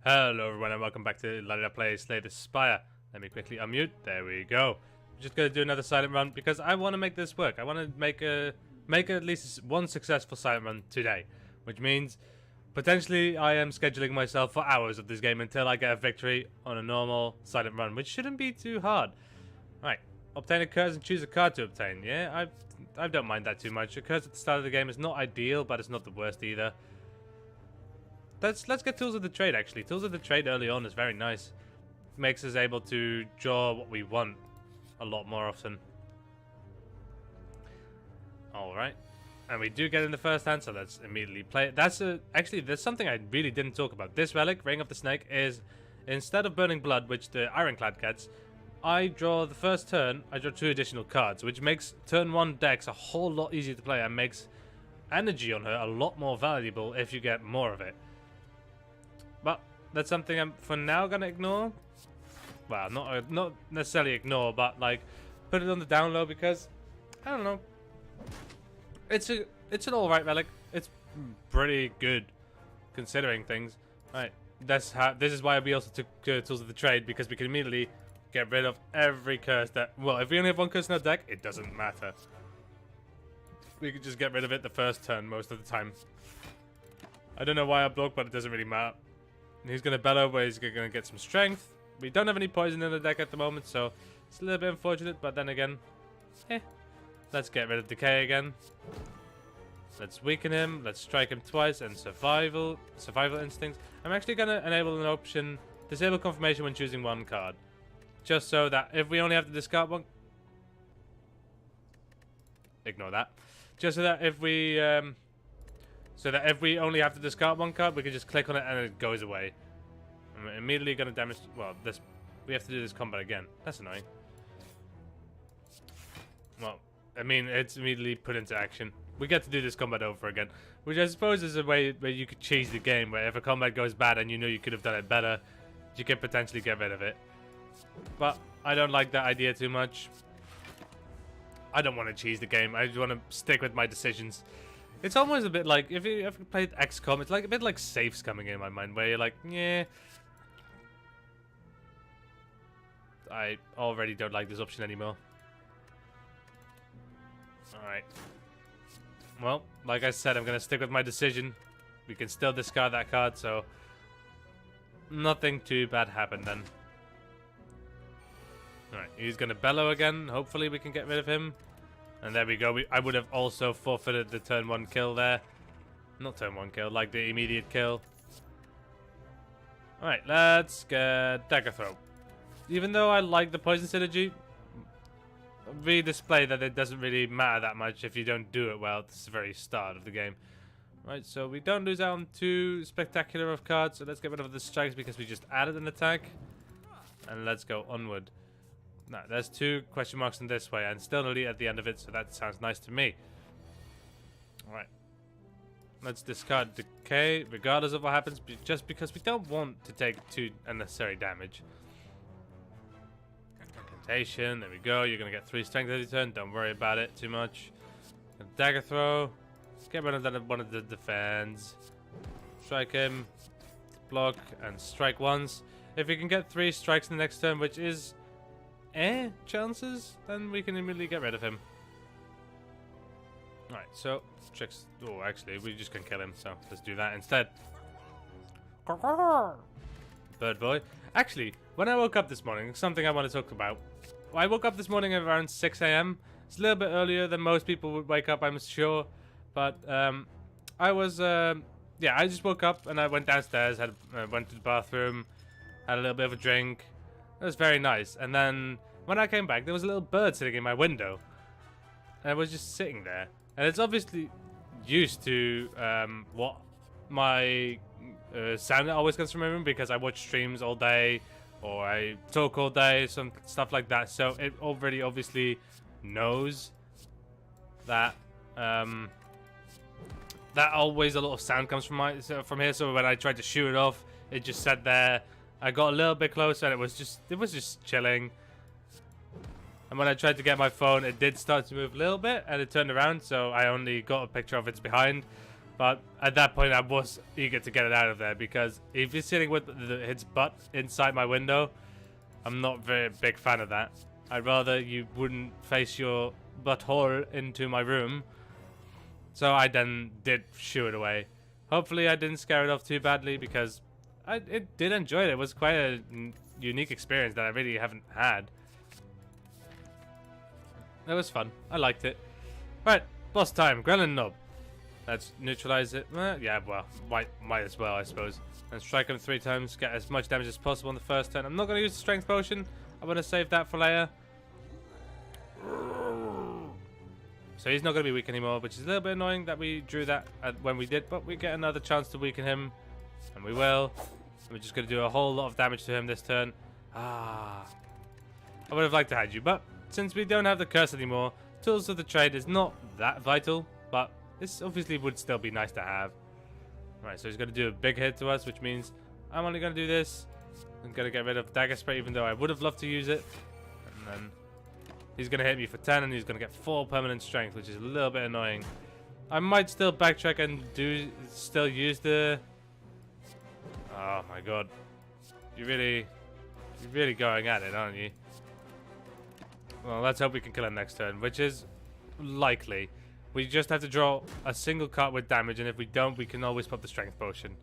Hello everyone and welcome back to Ladida Plays Slay the Spire. Let me quickly unmute. There we go. I'm just gonna do another silent run because I want to make this work. I want to make at least one successful silent run today, which means potentially I am scheduling myself for hours of this game until I get a victory on a normal silent run, which shouldn't be too hard. Right, obtain a curse and choose a card to obtain. Yeah, I don't mind that too much. A curse at the start of the game is not ideal, but it's not the worst either. Let's get Tools of the Trade, actually. Tools of the Trade early on is very nice. Makes us able to draw what we want a lot more often. Alright. And we do get in the first hand, so let's immediately play it. Actually, there's something I really didn't talk about. This relic, Ring of the Snake, is instead of Burning Blood, which the Ironclad gets, I draw the first turn, I draw 2 additional cards, which makes turn 1 decks a whole lot easier to play and makes energy on her a lot more valuable if you get more of it. But that's something I'm for now gonna ignore. Well, not necessarily ignore, but like put it on the down low because I don't know. It's an alright relic. It's pretty good considering things. Right. This is why we also took Tools of the Trade, because we can immediately get rid of every curse that. Well, if we only have 1 curse in our deck, it doesn't matter. We could just get rid of it the first turn most of the time. I don't know why I block, but it doesn't really matter. He's going to bellow, where he's going to get some strength. We don't have any poison in the deck at the moment, so it's a little bit unfortunate, but then again, let's get rid of decay again. Let's weaken him, let's strike him twice, and survival instincts. I'm actually going to enable an option, disable confirmation when choosing 1 card. Just so that if we only have to discard 1... Ignore that. Just so that if we... if we only have to discard 1 card, we can just click on it and it goes away. I'm immediately going to damage... Well, we have to do this combat again. That's annoying. Well, I mean, it's immediately put into action. We get to do this combat over again. Which I suppose is a way where you could cheese the game, where if a combat goes bad and you know you could have done it better, you can potentially get rid of it. But I don't like that idea too much. I don't want to cheese the game. I just want to stick with my decisions. It's almost a bit like, if you ever played XCOM, it's like a bit like safes coming in my mind, where you're like, yeah, I already don't like this option anymore. Alright. Well, like I said, I'm going to stick with my decision. We can still discard that card, so nothing too bad happened then. Alright, he's going to bellow again. Hopefully we can get rid of him. And there we go. I would have also forfeited the turn 1 kill there. Not turn 1 kill, like the immediate kill. Alright, let's get Dagger Throw. Even though I like the poison synergy, we display that it doesn't really matter that much if you don't do it well at the very start of the game. Right, so we don't lose out on too spectacular of cards, so let's get rid of the strikes because we just added an attack. And let's go onward. No, there's 2 question marks in this way, and still an elite at the end of it, so that sounds nice to me. Alright. Let's discard decay, regardless of what happens, just because we don't want to take 2 unnecessary damage. Incantation, there we go. You're going to get 3 strength every turn, don't worry about it too much. Dagger Throw. Get rid of one of the defense. Strike him. Block, and strike once. If we can get 3 strikes in the next turn, which is... chances, then we can immediately get rid of him. Right, so tricks. Oh, actually, we just can kill him, so let's do that instead. Bird boy. Actually, when I woke up this morning, something I want to talk about. I woke up this morning at around 6 AM. It's a little bit earlier than most people would wake up, I'm sure. But I was, yeah, I just woke up and I went downstairs, went to the bathroom, had a little bit of a drink. It was very nice. And then when I came back, there was a little bird sitting in my window. And it was just sitting there. And it's obviously used to what my sound always comes from my room, because I watch streams all day or I talk all day, some stuff like that. So it already obviously knows that that always a lot of sound comes from here. So when I tried to shoot it off, it just sat there. I got a little bit closer and it was just chilling. And when I tried to get my phone, it did start to move a little bit and it turned around, so I only got a picture of its behind. But at that point, I was eager to get it out of there because if you're sitting with its butt inside my window, I'm not a very big fan of that. I'd rather you wouldn't face your butthole into my room. So I then did shoo it away. Hopefully I didn't scare it off too badly because I did enjoy it. It was quite a unique experience that I really haven't had. It was fun. I liked it. Right, boss time. Gremlin Nub. Let's neutralize it. Yeah, well, might as well, I suppose. And strike him 3 times. Get as much damage as possible on the first turn. I'm not going to use the strength potion. I'm going to save that for later. So he's not going to be weak anymore, which is a little bit annoying that we drew that when we did. But we get another chance to weaken him. And we will. We're just going to do a whole lot of damage to him this turn. I would have liked to have you, but since we don't have the curse anymore, Tools of the Trade is not that vital, but this obviously would still be nice to have. Right, so he's going to do a big hit to us, which means I'm only going to do this. I'm going to get rid of Dagger Spray, even though I would have loved to use it. And then he's going to hit me for 10, and he's going to get 4 permanent strength, which is a little bit annoying. I might still backtrack and still use the... Oh my god. You're really going at it, aren't you? Well, let's hope we can kill him next turn, which is likely. We just have to draw a single card with damage, and if we don't, we can always pop the strength potion.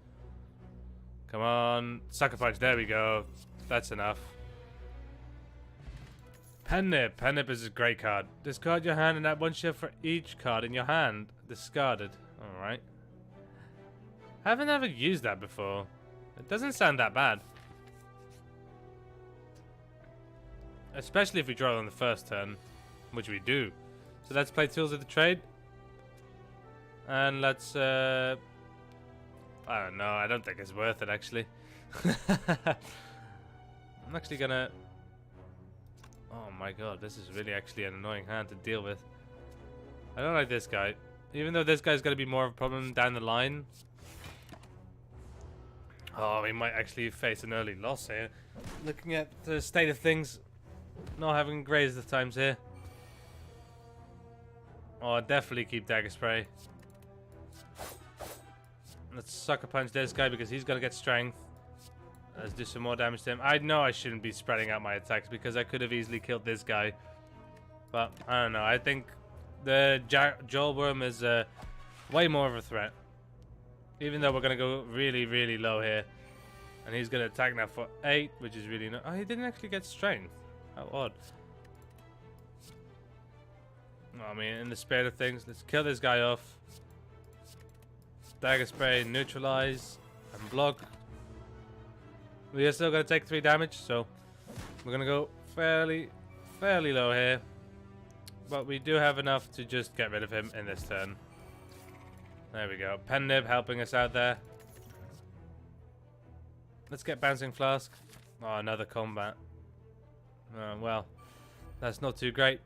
Come on. Sucker Punch, there we go. That's enough. Pen Nib. Pen Nib is a great card. Discard your hand and add 1 shield for each card in your hand. Discarded. Alright. I haven't ever used that before. It doesn't sound that bad. Especially if we draw it on the first turn, which we do. So let's play Tools of the Trade. And let's, I don't know, I don't think it's worth it, actually. I'm actually gonna... Oh my god, this is really actually an annoying hand to deal with. I don't like this guy. Even though this guy's gonna be more of a problem down the line. Oh, we might actually face an early loss here. Looking at the state of things, not having great of times here. Oh, I'll definitely keep Dagger Spray. Let's Sucker Punch this guy because he's gonna get strength. Let's do some more damage to him. I know I shouldn't be spreading out my attacks because I could have easily killed this guy. But, I don't know. I think the Jaw Worm is way more of a threat. Even though we're going to go really, really low here. And he's going to attack now for 8, which is really... Oh, he didn't actually get strength. How odd. I mean, in the spirit of things, let's kill this guy off. Dagger Spray, neutralize, and block. We are still going to take 3 damage, so we're going to go fairly low here. But we do have enough to just get rid of him in this turn. There we go. Pen Nib helping us out there. Let's get Bouncing Flask. Oh, another combat. Well, that's not too great.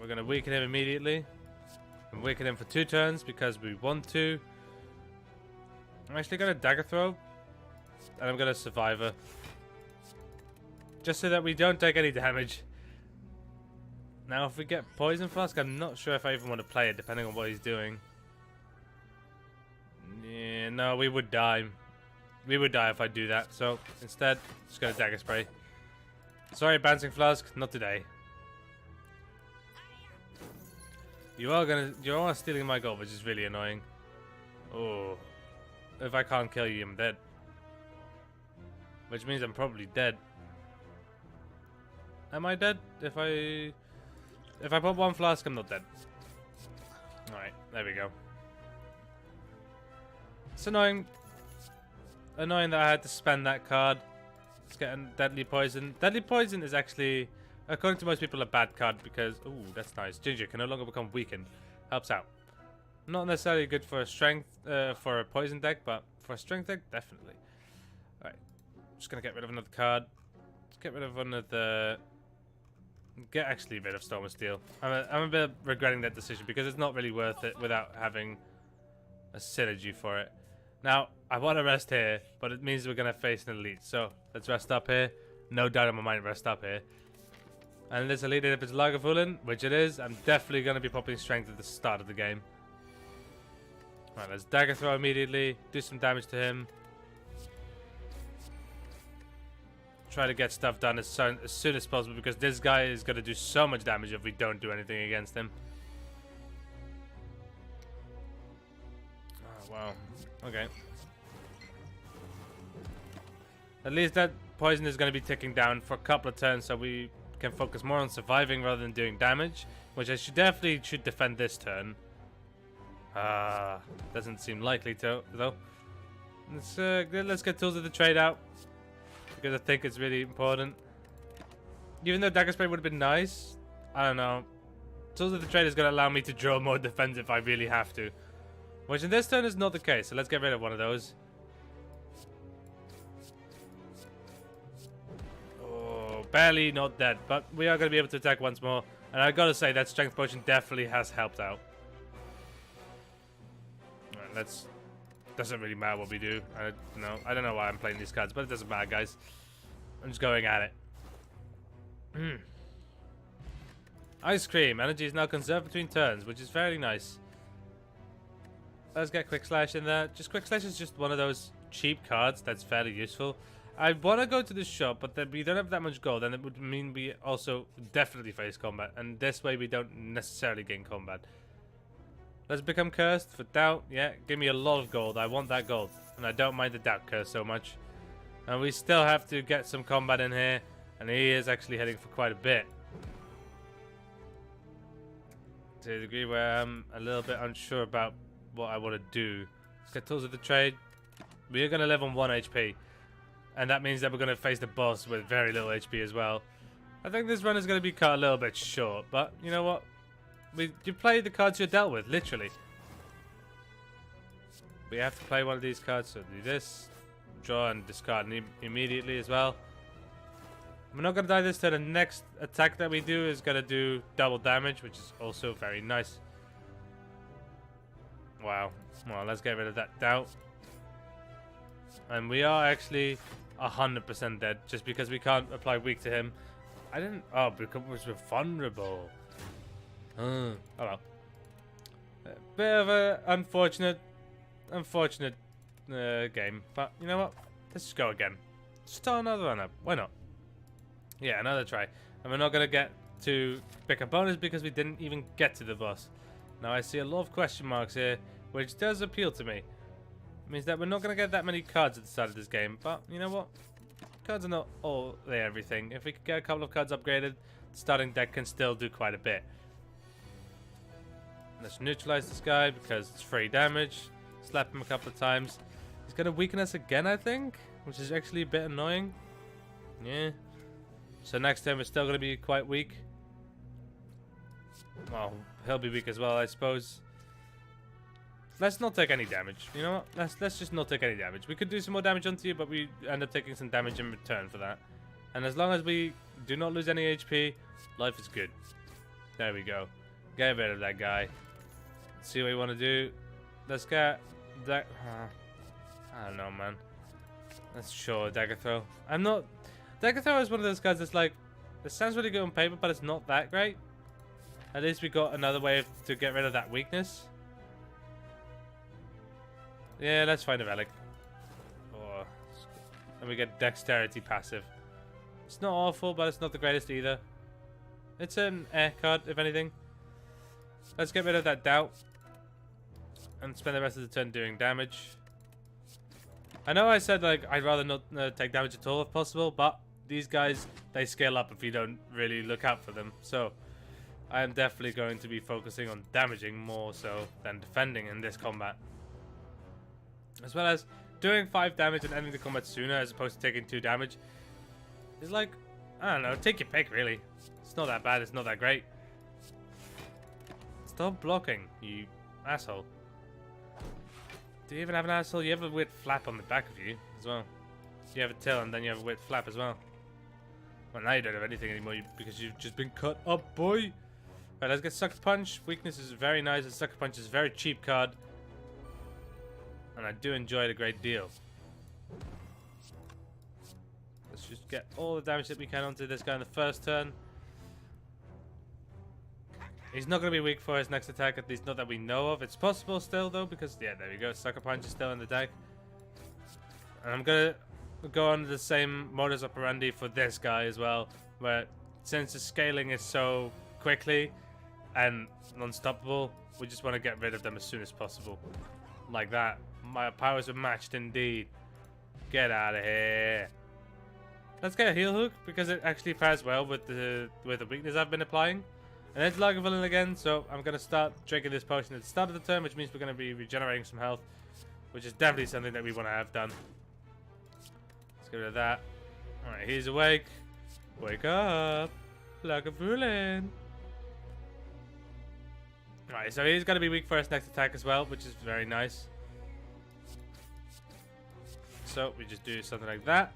We're going to weaken him immediately. And weaken him for 2 turns because we want to. I'm actually going to Dagger Throw. And I'm going to Survivor. Just so that we don't take any damage. Now, if we get Poison Flask, I'm not sure if I even want to play it, depending on what he's doing. Yeah, no, we would die. We would die if I do that. So, instead, just going to Dagger Spray. Sorry, Bouncing Flask, not today. You are stealing my gold, which is really annoying. Oh. If I can't kill you, I'm dead. Which means I'm probably dead. Am I dead? If I pop 1 flask, I'm not dead. Alright, there we go. It's annoying. Annoying that I had to spend that card. It's getting Deadly Poison. Deadly Poison is actually, according to most people, a bad card because... Ooh, that's nice. Ginger can no longer become weakened. Helps out. Not necessarily good for a strength, for a poison deck, but for a strength deck, definitely. Alright. Just gonna get rid of another card. Let's get rid of one of the... Get actually rid of Storm of Steel. I'm a bit regretting that decision because it's not really worth it without having a synergy for it. Now, I want to rest here, but it means we're going to face an elite. So, let's rest up here. No doubt in my mind, rest up here. And this elite, if it's Lagavulin, which it is, I'm definitely going to be popping strength at the start of the game. Right, let's dagger throw immediately. Do some damage to him. Try to get stuff done as soon as possible, because this guy is going to do so much damage if we don't do anything against him. Oh, wow. Okay. At least that poison is going to be ticking down for a couple of turns, so we can focus more on surviving rather than doing damage, which I definitely should defend this turn. Doesn't seem likely to, though. Let's get Tools of the Trade out, because I think it's really important. Even though Dagger Spray would have been nice, I don't know. Tools of the Trade is going to allow me to draw more defense if I really have to, which in this turn is not the case, so let's get rid of one of those. Oh, barely not dead, but we are going to be able to attack once more, and I gotta say that Strength Potion definitely has helped out. Alright, doesn't really matter what we do. I don't know why I'm playing these cards, but it doesn't matter, guys. I'm just going at it. Ice Cream. Energy is now conserved between turns, which is very nice. Let's get Quick Slash in there. Quick Slash is just one of those cheap cards that's fairly useful. I want to go to the shop, but then we don't have that much gold, and it would mean we also definitely face combat, and this way we don't necessarily gain combat. Let's become Cursed for Doubt. Yeah, give me a lot of gold. I want that gold. And I don't mind the Doubt Curse so much. And we still have to get some combat in here. And he is actually heading for quite a bit. To the degree where I'm a little bit unsure about what I want to do. Let's get Tools of the Trade. We are going to live on 1 HP. And that means that we're going to face the boss with very little HP as well. I think this run is going to be cut a little bit short. But you know what? You play the cards you're dealt with, literally. We have to play one of these cards, so do this. Draw and discard immediately as well. We're not going to die this turn. The next attack that we do is going to do double damage, which is also very nice. Wow. Well, let's get rid of that doubt. And we are actually 100% dead, just because we can't apply weak to him. I didn't... Oh, because we're vulnerable. Oh well. A bit of a unfortunate game, but you know what? Let's just go again. Start another one up. Why not? Yeah, another try. And we're not gonna get to pick a bonus because we didn't even get to the boss. Now I see a lot of question marks here, which does appeal to me. It means that we're not gonna get that many cards at the start of this game, but you know what? Cards are not all everything. If we could get a couple of cards upgraded, the starting deck can still do quite a bit. Let's neutralize this guy because it's free damage. Slap him a couple of times. He's going to weaken us again, I think, which is actually a bit annoying. Yeah. So next turn we're still going to be quite weak. Well, he'll be weak as well, I suppose. Let's not take any damage. You know what? Let's just not take any damage. We could do some more damage onto you, but we end up taking some damage in return for that. And as long as we do not lose any HP, life is good. There we go. Get rid of that guy. Let's see what we want to do. Let's get that. I don't know, man. Let's show a Dagger Throw. I'm not. Dagger Throw is one of those cards that's like, it sounds really good on paper, but it's not that great. At least we got another way to get rid of that weakness. Yeah, let's find a relic. Oh, and we get Dexterity passive. It's not awful, but it's not the greatest either. It's an air card, if anything. Let's get rid of that doubt. And spend the rest of the turn doing damage. I know I said like I'd rather not take damage at all if possible, but these guys, they scale up if you don't really look out for them. So I am definitely going to be focusing on damaging more so than defending in this combat. As well as doing 5 damage and ending the combat sooner as opposed to taking 2 damage. It's like, I don't know, take your pick really. It's not that bad, it's not that great. Stop blocking, you asshole. Do you even have an asshole? You have a weird flap on the back of you as well. You have a tail and then you have a weird flap as well. Well, now you don't have anything anymore because you've just been cut up, boy. Right, let's get Sucker Punch. Weakness is very nice, and Sucker Punch is a very cheap card. And I do enjoy it a great deal. Let's just get all the damage that we can onto this guy in the first turn. He's not going to be weak for his next attack, at least not that we know of. It's possible still, though, because, yeah, there we go. Sucker Punch is still in the deck. And I'm going to go on the same modus operandi for this guy as well, where since the scaling is so quickly and unstoppable, we just want to get rid of them as soon as possible. Like that. My powers are matched indeed. Get out of here. Let's get a heal hook, because it actually pairs well with the weakness I've been applying. And it's Lagavulin again, so I'm going to start drinking this potion at the start of the turn, which means we're going to be regenerating some health, which is definitely something that we want to have done. Let's get rid of that. Alright, he's awake. Wake up, Lagavulin. Alright, so he's going to be weak for his next attack as well, which is very nice. So we just do something like that.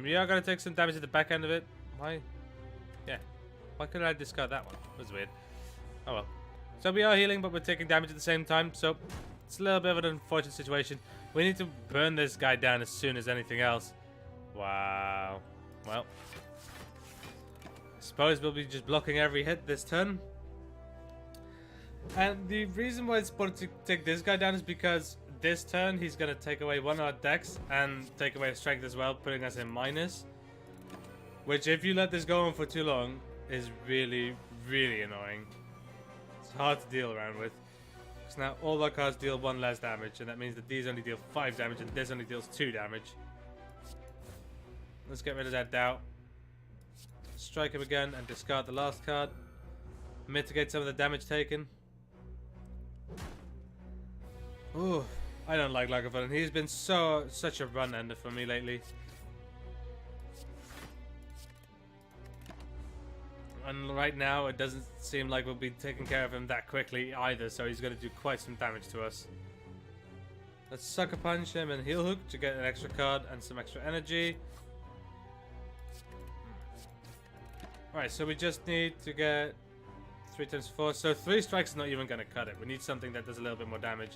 We are going to take some damage at the back end of it. Why? Yeah. Why couldn't I discard that one? That was weird. Oh well. So we are healing, but we're taking damage at the same time. So it's a little bit of an unfortunate situation. We need to burn this guy down as soon as anything else. Wow. Well. I suppose we'll be just blocking every hit this turn. And the reason why it's important to take this guy down is because this turn he's going to take away one of our decks and take away strength as well, putting us in minus. Which, if you let this go on for too long, is really, really annoying. It's hard to deal around with. Because now all our cards deal 1 less damage, and that means that these only deal 5 damage and this only deals 2 damage. Let's get rid of that doubt. Strike him again and discard the last card. Mitigate some of the damage taken. Ooh, I don't like Lagavulin. He's been such a run ender for me lately. And right now, it doesn't seem like we'll be taking care of him that quickly either, so he's going to do quite some damage to us. Let's Sucker Punch him and Heal Hook to get an extra card and some extra energy. Alright, so we just need to get 3 times 4. So 3 strikes is not even going to cut it. We need something that does a little bit more damage.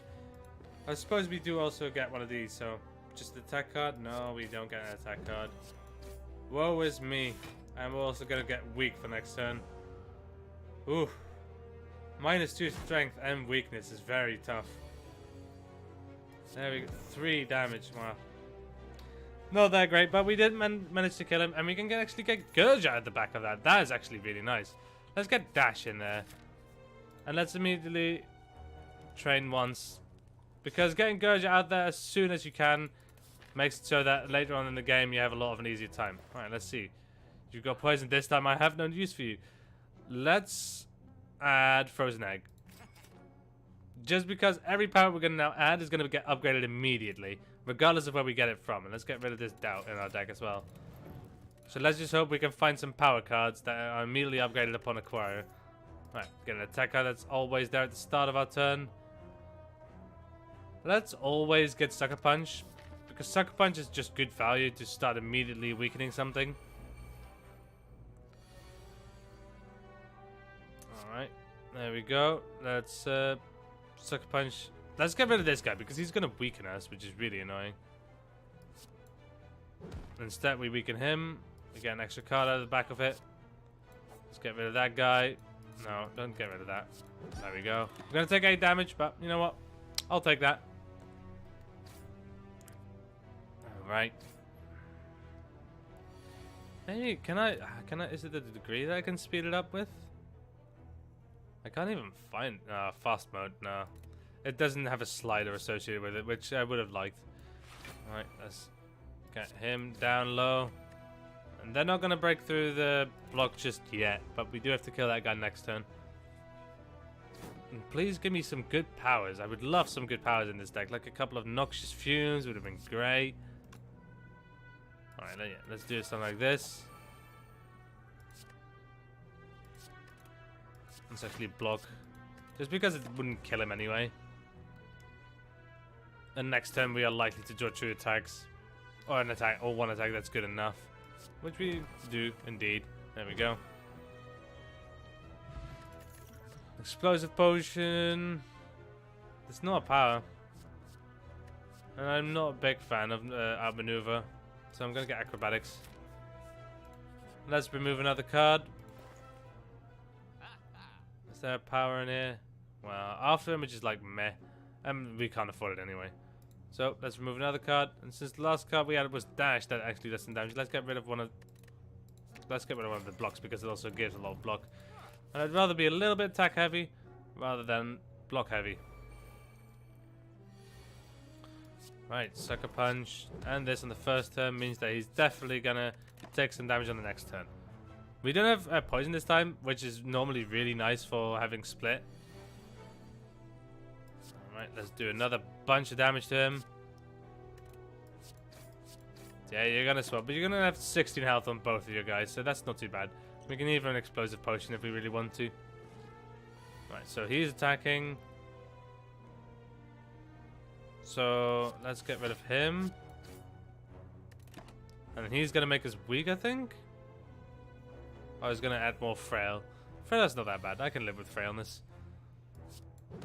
I suppose we do also get one of these, so just the attack card? No, we don't get an attack card. Woe is me. And we're also going to get weak for next turn. Ooh. -2 strength and weakness is very tough. There we go. 3 damage. Wow. Not that great, but we did manage to kill him. And we can actually get Gurja at the back of that. That is actually really nice. Let's get Dash in there. And let's immediately train once. Because getting Gurja out there as soon as you can makes it so that later on in the game you have a lot of an easier time. Alright, let's see. You've got poison this time. I have no use for you. Let's add Frozen Egg. Just because every power we're going to now add is going to get upgraded immediately, regardless of where we get it from. And let's get rid of this doubt in our deck as well. So let's just hope we can find some power cards that are immediately upgraded upon acquire. Right, get an attack card that's always there at the start of our turn. Let's always get Sucker Punch, because Sucker Punch is just good value to start immediately weakening something. Alright, there we go. Let's Sucker Punch. Let's get rid of this guy, because he's going to weaken us, which is really annoying. Instead, we weaken him. We get an extra card out of the back of it. Let's get rid of that guy. No, don't get rid of that. There we go. I'm going to take 8 damage, but you know what? I'll take that. Alright. Maybe, can I, is it the degree that I can speed it up with? I can't even find, fast mode, no. It doesn't have a slider associated with it, which I would have liked. Alright, let's get him down low. And they're not going to break through the block just yet, but we do have to kill that guy next turn. And please give me some good powers. I would love some good powers in this deck, like a couple of Noxious Fumes would have been great. Alright, let's do something like this. Let's actually block. Just because it wouldn't kill him anyway. And next turn we are likely to draw 2 attacks. Or an attack, or 1 attack that's good enough. Which we do, indeed. There we go. Explosive Potion. It's not a power. And I'm not a big fan of outmaneuver. So I'm going to get Acrobatics. Let's remove another card. Is there power in here? Well, after image is like meh. And we can't afford it anyway. So let's remove another card. And since the last card we had was dash, that actually does some damage. Let's get rid of one of the blocks because it also gives a lot of block. And I'd rather be a little bit attack heavy rather than block heavy. Right, Sucker Punch. And this on the first turn means that he's definitely gonna take some damage on the next turn. We don't have poison this time, which is normally really nice for having split. Alright, let's do another bunch of damage to him. Yeah, you're gonna swap, but you're gonna have 16 health on both of you guys, so that's not too bad. We can even an explosive potion if we really want to. Right, so he's attacking. So let's get rid of him. And he's gonna make us weak, I think. Oh, he's gonna add more frail. Frail's not that bad. I can live with frailness.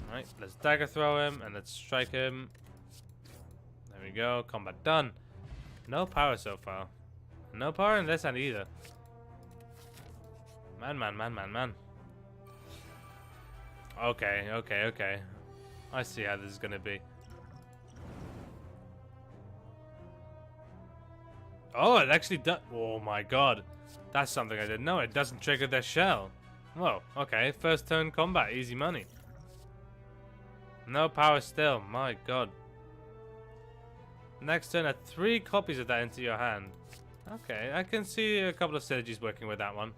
Alright, let's dagger throw him and let's strike him. There we go. Combat done. No power so far. No power in this hand either. Man. Okay. I see how this is gonna be. Oh, it actually does. Oh my god. That's something I didn't know. It doesn't trigger their shell. Whoa, okay. First turn combat. Easy money. No power still. My god. Next turn, add 3 copies of that into your hand. Okay, I can see a couple of synergies working with that one.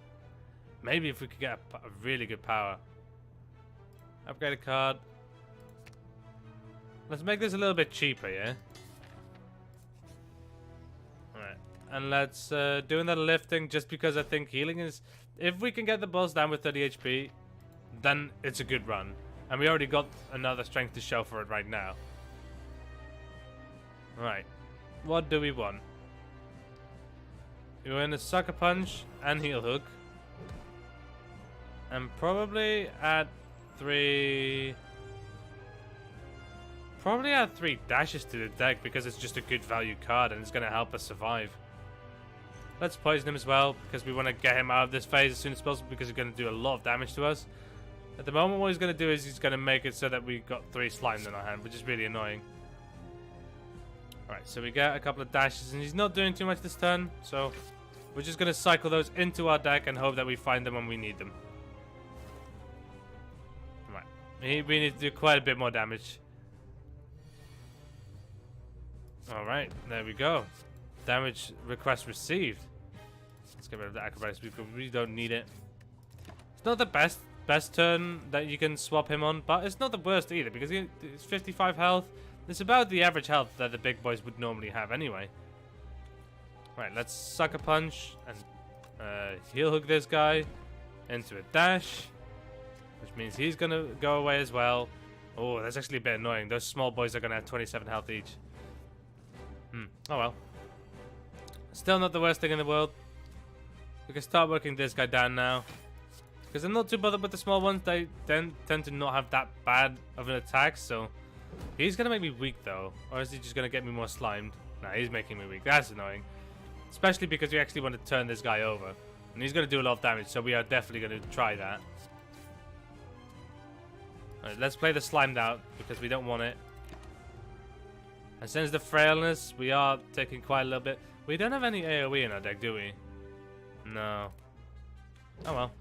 Maybe if we could get a really good power. Upgrade a card. Let's make this a little bit cheaper, yeah? Alright. And let's do another lifting just because I think healing is... If we can get the boss down with 30 HP, then it's a good run. And we already got another strength to show for it right now. Right. What do we want? We want a Sucker Punch and Heal Hook. And probably add 3... Probably add 3 dashes to the deck because it's just a good value card and it's going to help us survive. Let's poison him as well because we want to get him out of this phase as soon as possible because he's going to do a lot of damage to us. At the moment what he's going to do is he's going to make it so that we got 3 slimes in our hand, which is really annoying. Alright, so we get a couple of dashes and he's not doing too much this turn, so we're just going to cycle those into our deck and hope that we find them when we need them. Right, we need to do quite a bit more damage. Alright, there we go. Damage request received. Let's get rid of the acrobatics because we don't need it. It's not the best turn that you can swap him on, but it's not the worst either because it's 55 health. It's about the average health that the big boys would normally have anyway. Right, let's Sucker Punch and Heal Hook this guy into a dash, which means he's gonna go away as well. Oh, that's actually a bit annoying. Those small boys are gonna have 27 health each. Oh well. Still not the worst thing in the world. We can start working this guy down now. Because I'm not too bothered with the small ones. They then tend to not have that bad of an attack, so... He's going to make me weak, though. Or is he just going to get me more slimed? Nah, he's making me weak. That's annoying. Especially because we actually want to turn this guy over. And he's going to do a lot of damage, so we are definitely going to try that. Alright, let's play the slimed out, because we don't want it. And since the frailness, we are taking quite a little bit. We don't have any AoE in our deck, do we? No. Oh well.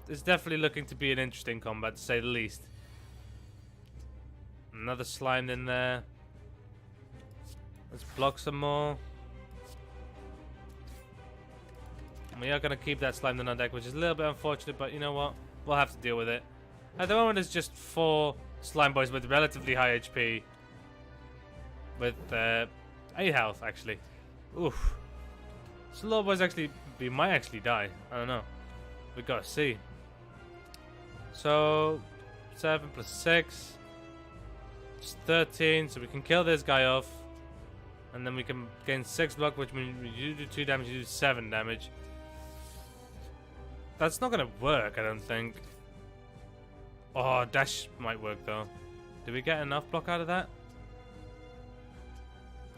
It's definitely looking to be an interesting combat, to say the least. Another slime in there. Let's block some more. We are going to keep that slime in our deck, which is a little bit unfortunate, but you know what? We'll have to deal with it. At the moment, it's just 4 slime boys with relatively high HP. With 8 health, actually. Oof. Slow boys actually, we might actually die. I don't know. We gotta see. So, 7 plus 6. It's 13, so we can kill this guy off. And then we can gain 6 block, which means you do 2 damage, you do 7 damage. That's not gonna work, I don't think. Oh, dash might work though. Do we get enough block out of that?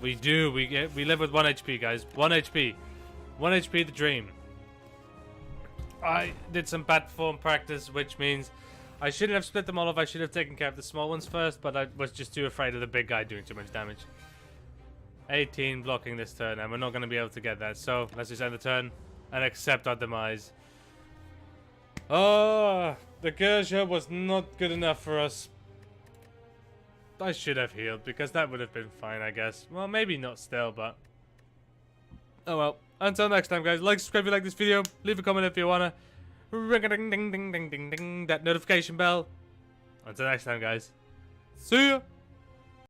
We do. We live with 1 HP, guys. 1 HP. 1 HP, the dream. I did some bad form practice, which means I shouldn't have split them all off. I should have taken care of the small ones first, but I was just too afraid of the big guy doing too much damage. 18 blocking this turn, and we're not going to be able to get that. So let's just end the turn and accept our demise. Oh, the Gersha was not good enough for us. I should have healed, because that would have been fine, I guess. Well, maybe not still, but... oh well. Until next time, guys. Like, subscribe if you like this video. Leave a comment if you wanna. Ring-a-ding-ding-ding-ding-ding-ding. That notification bell. Until next time, guys. See ya!